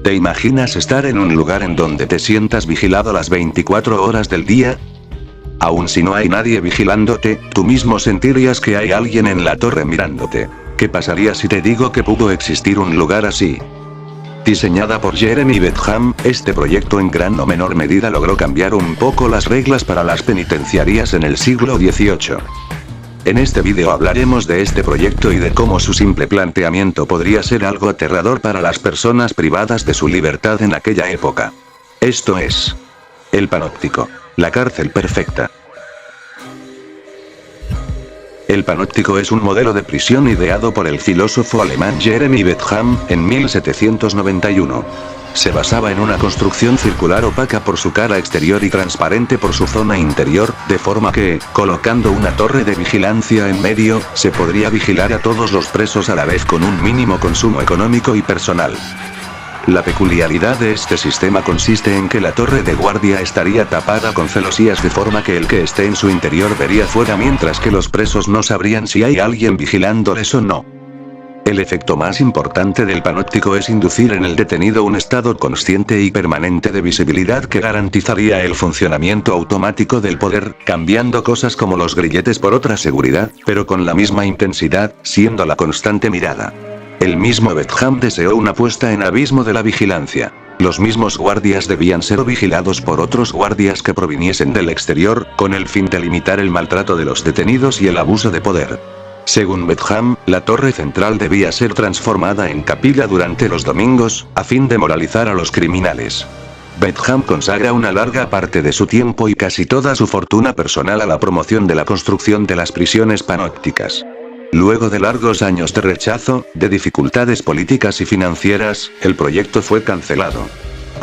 ¿Te imaginas estar en un lugar en donde te sientas vigilado las 24 horas del día? Aun si no hay nadie vigilándote, tú mismo sentirías que hay alguien en la torre mirándote. ¿Qué pasaría si te digo que pudo existir un lugar así? Diseñada por Jeremy Bentham, este proyecto en gran o menor medida logró cambiar un poco las reglas para las penitenciarías en el siglo XVIII. En este vídeo hablaremos de este proyecto y de cómo su simple planteamiento podría ser algo aterrador para las personas privadas de su libertad en aquella época. Esto es el Panóptico, la cárcel perfecta. El Panóptico es un modelo de prisión ideado por el filósofo alemán Jeremy Bentham en 1791. Se basaba en una construcción circular opaca por su cara exterior y transparente por su zona interior, de forma que, colocando una torre de vigilancia en medio, se podría vigilar a todos los presos a la vez con un mínimo consumo económico y personal. La peculiaridad de este sistema consiste en que la torre de guardia estaría tapada con celosías de forma que el que esté en su interior vería fuera mientras que los presos no sabrían si hay alguien vigilándoles o no. El efecto más importante del panóptico es inducir en el detenido un estado consciente y permanente de visibilidad que garantizaría el funcionamiento automático del poder, cambiando cosas como los grilletes por otra seguridad, pero con la misma intensidad, siendo la constante mirada. El mismo Bentham deseó una puesta en abismo de la vigilancia. Los mismos guardias debían ser vigilados por otros guardias que proviniesen del exterior, con el fin de limitar el maltrato de los detenidos y el abuso de poder. Según Bentham, la torre central debía ser transformada en capilla durante los domingos, a fin de moralizar a los criminales. Bentham consagra una larga parte de su tiempo y casi toda su fortuna personal a la promoción de la construcción de las prisiones panópticas. Luego de largos años de rechazo, de dificultades políticas y financieras, el proyecto fue cancelado.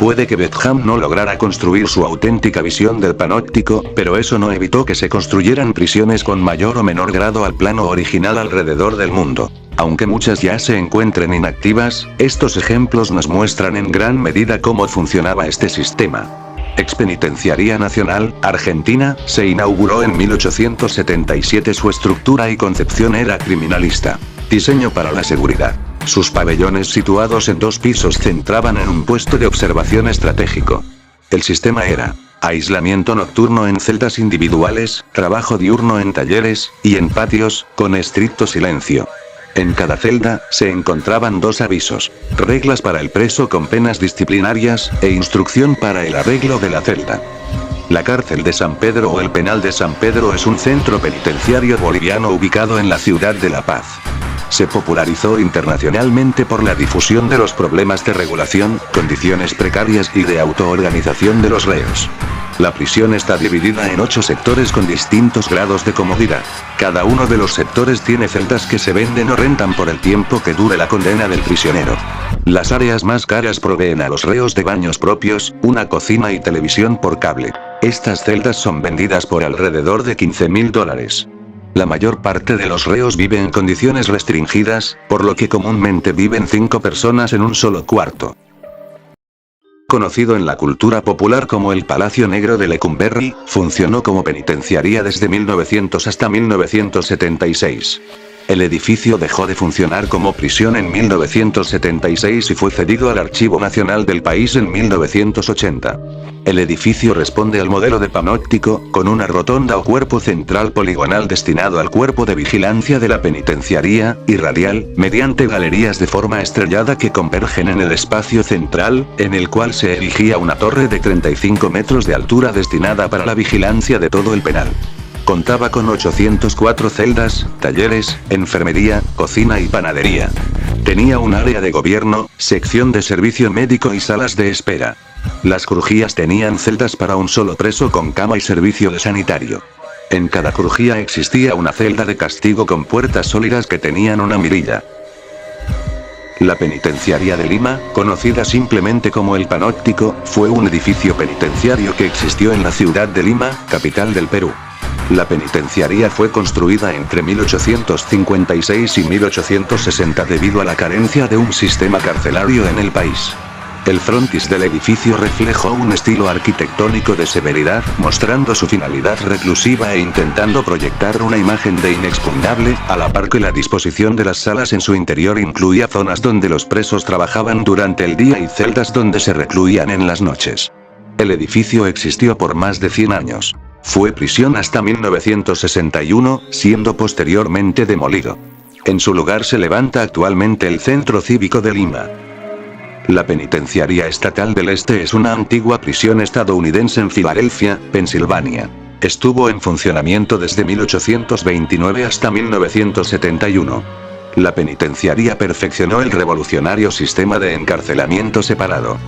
Puede que Bentham no lograra construir su auténtica visión del panóptico, pero eso no evitó que se construyeran prisiones con mayor o menor grado al plano original alrededor del mundo. Aunque muchas ya se encuentren inactivas, estos ejemplos nos muestran en gran medida cómo funcionaba este sistema. Expenitenciaría Nacional, Argentina, se inauguró en 1877. Su estructura y concepción era criminalista. Diseño para la seguridad. Sus pabellones situados en 2 pisos centraban en un puesto de observación estratégico. El sistema era aislamiento nocturno en celdas individuales, trabajo diurno en talleres, y en patios, con estricto silencio. En cada celda, se encontraban 2 avisos, reglas para el preso con penas disciplinarias, e instrucción para el arreglo de la celda. La cárcel de San Pedro o el penal de San Pedro es un centro penitenciario boliviano ubicado en la ciudad de La Paz. Se popularizó internacionalmente por la difusión de los problemas de regulación, condiciones precarias y de autoorganización de los reos. La prisión está dividida en 8 sectores con distintos grados de comodidad. Cada uno de los sectores tiene celdas que se venden o rentan por el tiempo que dure la condena del prisionero. Las áreas más caras proveen a los reos de baños propios, una cocina y televisión por cable. Estas celdas son vendidas por alrededor de $15.000. La mayor parte de los reos vive en condiciones restringidas, por lo que comúnmente viven 5 personas en un solo cuarto. Conocido en la cultura popular como el Palacio Negro de Lecumberri, funcionó como penitenciaría desde 1900 hasta 1976. El edificio dejó de funcionar como prisión en 1976 y fue cedido al Archivo Nacional del país en 1980. El edificio responde al modelo de panóptico, con una rotonda o cuerpo central poligonal destinado al cuerpo de vigilancia de la penitenciaría, y radial, mediante galerías de forma estrellada que convergen en el espacio central, en el cual se erigía una torre de 35 metros de altura destinada para la vigilancia de todo el penal. Contaba con 804 celdas, talleres, enfermería, cocina y panadería. Tenía un área de gobierno, sección de servicio médico y salas de espera. Las crujías tenían celdas para un solo preso con cama y servicio de sanitario. En cada crujía existía una celda de castigo con puertas sólidas que tenían una mirilla. La Penitenciaría de Lima, conocida simplemente como el Panóptico, fue un edificio penitenciario que existió en la ciudad de Lima, capital del Perú. La penitenciaría fue construida entre 1856 y 1860 debido a la carencia de un sistema carcelario en el país. El frontis del edificio reflejó un estilo arquitectónico de severidad, mostrando su finalidad reclusiva e intentando proyectar una imagen de inexpugnable, a la par que la disposición de las salas en su interior incluía zonas donde los presos trabajaban durante el día y celdas donde se recluían en las noches. El edificio existió por más de 100 años. Fue prisión hasta 1961, siendo posteriormente demolido. En su lugar se levanta actualmente el Centro Cívico de Lima. La Penitenciaría Estatal del Este es una antigua prisión estadounidense en Filadelfia, Pensilvania. Estuvo en funcionamiento desde 1829 hasta 1971. La penitenciaría perfeccionó el revolucionario sistema de encarcelamiento separado.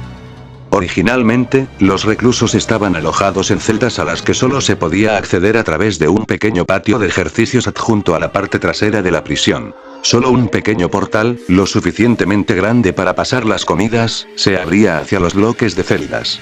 Originalmente, los reclusos estaban alojados en celdas a las que solo se podía acceder a través de un pequeño patio de ejercicios adjunto a la parte trasera de la prisión. Solo un pequeño portal, lo suficientemente grande para pasar las comidas, se abría hacia los bloques de celdas.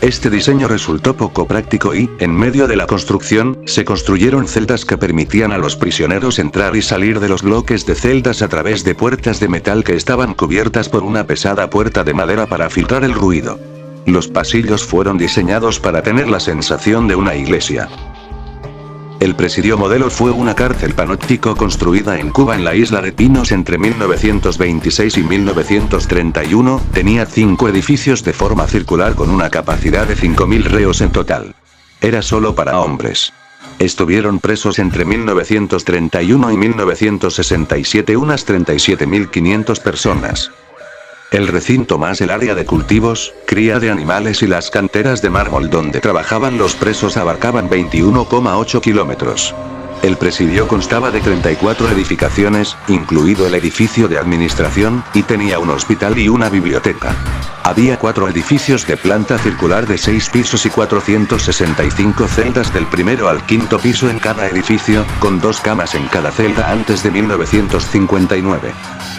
Este diseño resultó poco práctico y, en medio de la construcción, se construyeron celdas que permitían a los prisioneros entrar y salir de los bloques de celdas a través de puertas de metal que estaban cubiertas por una pesada puerta de madera para filtrar el ruido. Los pasillos fueron diseñados para tener la sensación de una iglesia. El presidio modelo fue una cárcel panóptico construida en Cuba en la isla de Pinos entre 1926 y 1931, tenía 5 edificios de forma circular con una capacidad de 5.000 reos en total. Era solo para hombres. Estuvieron presos entre 1931 y 1967 unas 37.500 personas. El recinto más el área de cultivos, cría de animales y las canteras de mármol donde trabajaban los presos abarcaban 21,8 kilómetros. El presidio constaba de 34 edificaciones, incluido el edificio de administración, y tenía un hospital y una biblioteca. Había 4 edificios de planta circular de 6 pisos y 465 celdas del primero al quinto piso en cada edificio, con 2 camas en cada celda antes de 1959.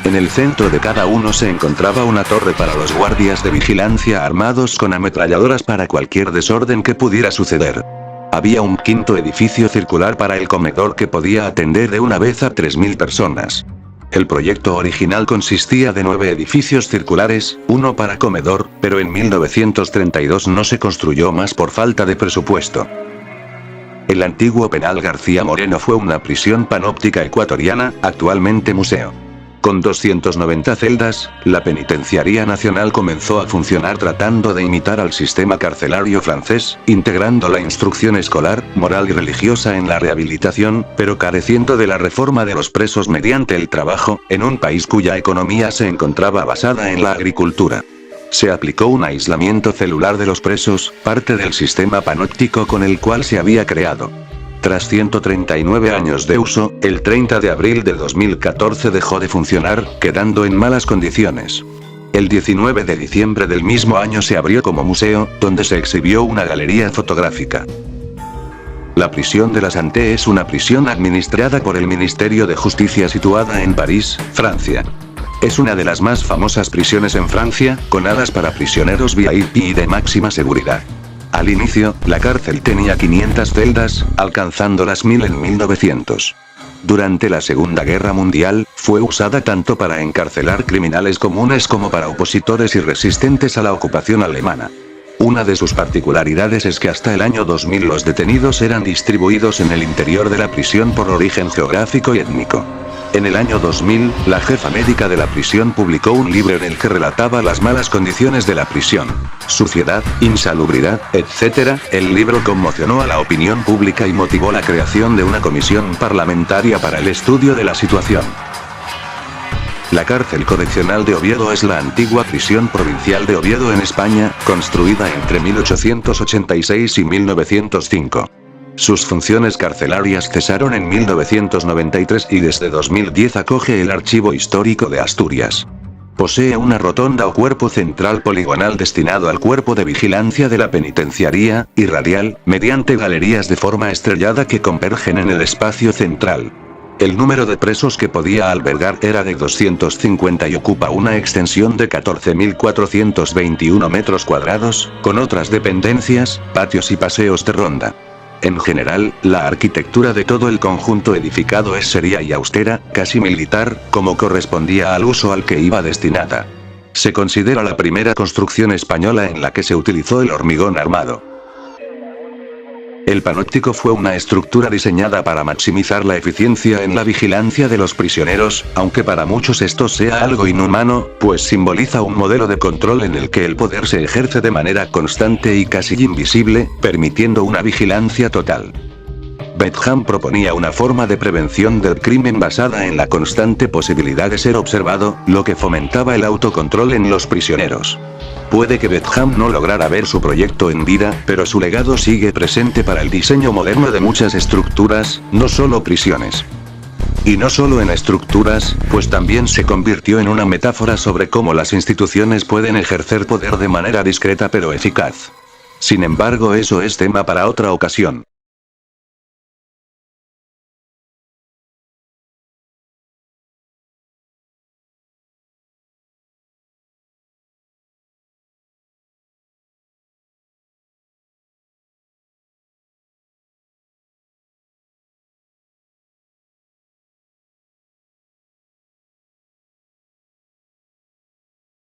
En el centro de cada uno se encontraba una torre para los guardias de vigilancia armados con ametralladoras para cualquier desorden que pudiera suceder. Había un quinto edificio circular para el comedor que podía atender de una vez a 3.000 personas. El proyecto original consistía de 9 edificios circulares, uno para comedor, pero en 1932 no se construyó más por falta de presupuesto. El antiguo penal García Moreno fue una prisión panóptica ecuatoriana, actualmente museo. Con 290 celdas, la Penitenciaría Nacional comenzó a funcionar tratando de imitar al sistema carcelario francés, integrando la instrucción escolar, moral y religiosa en la rehabilitación, pero careciendo de la reforma de los presos mediante el trabajo, en un país cuya economía se encontraba basada en la agricultura. Se aplicó un aislamiento celular de los presos, parte del sistema panóptico con el cual se había creado. Tras 139 años de uso, el 30 de abril de 2014 dejó de funcionar, quedando en malas condiciones. El 19 de diciembre del mismo año se abrió como museo, donde se exhibió una galería fotográfica. La prisión de la Santé es una prisión administrada por el Ministerio de Justicia situada en París, Francia. Es una de las más famosas prisiones en Francia, con áreas para prisioneros VIP y de máxima seguridad. Al inicio, la cárcel tenía 500 celdas, alcanzando las 1000 en 1900. Durante la Segunda Guerra Mundial, fue usada tanto para encarcelar criminales comunes como para opositores y resistentes a la ocupación alemana. Una de sus particularidades es que hasta el año 2000 los detenidos eran distribuidos en el interior de la prisión por origen geográfico y étnico. En el año 2000, la jefa médica de la prisión publicó un libro en el que relataba las malas condiciones de la prisión, suciedad, insalubridad, etc. El libro conmocionó a la opinión pública y motivó la creación de una comisión parlamentaria para el estudio de la situación. La cárcel correccional de Oviedo es la antigua prisión provincial de Oviedo en España, construida entre 1886 y 1905. Sus funciones carcelarias cesaron en 1993 y desde 2010 acoge el Archivo Histórico de Asturias. Posee una rotonda o cuerpo central poligonal destinado al cuerpo de vigilancia de la penitenciaría, y radial, mediante galerías de forma estrellada que convergen en el espacio central. El número de presos que podía albergar era de 250 y ocupa una extensión de 14.421 metros cuadrados, con otras dependencias, patios y paseos de ronda. En general, la arquitectura de todo el conjunto edificado es seria y austera, casi militar, como correspondía al uso al que iba destinada. Se considera la primera construcción española en la que se utilizó el hormigón armado. El panóptico fue una estructura diseñada para maximizar la eficiencia en la vigilancia de los prisioneros, aunque para muchos esto sea algo inhumano, pues simboliza un modelo de control en el que el poder se ejerce de manera constante y casi invisible, permitiendo una vigilancia total. Bentham proponía una forma de prevención del crimen basada en la constante posibilidad de ser observado, lo que fomentaba el autocontrol en los prisioneros. Puede que Bentham no lograra ver su proyecto en vida, pero su legado sigue presente para el diseño moderno de muchas estructuras, no solo prisiones. Y no solo en estructuras, pues también se convirtió en una metáfora sobre cómo las instituciones pueden ejercer poder de manera discreta pero eficaz. Sin embargo, eso es tema para otra ocasión.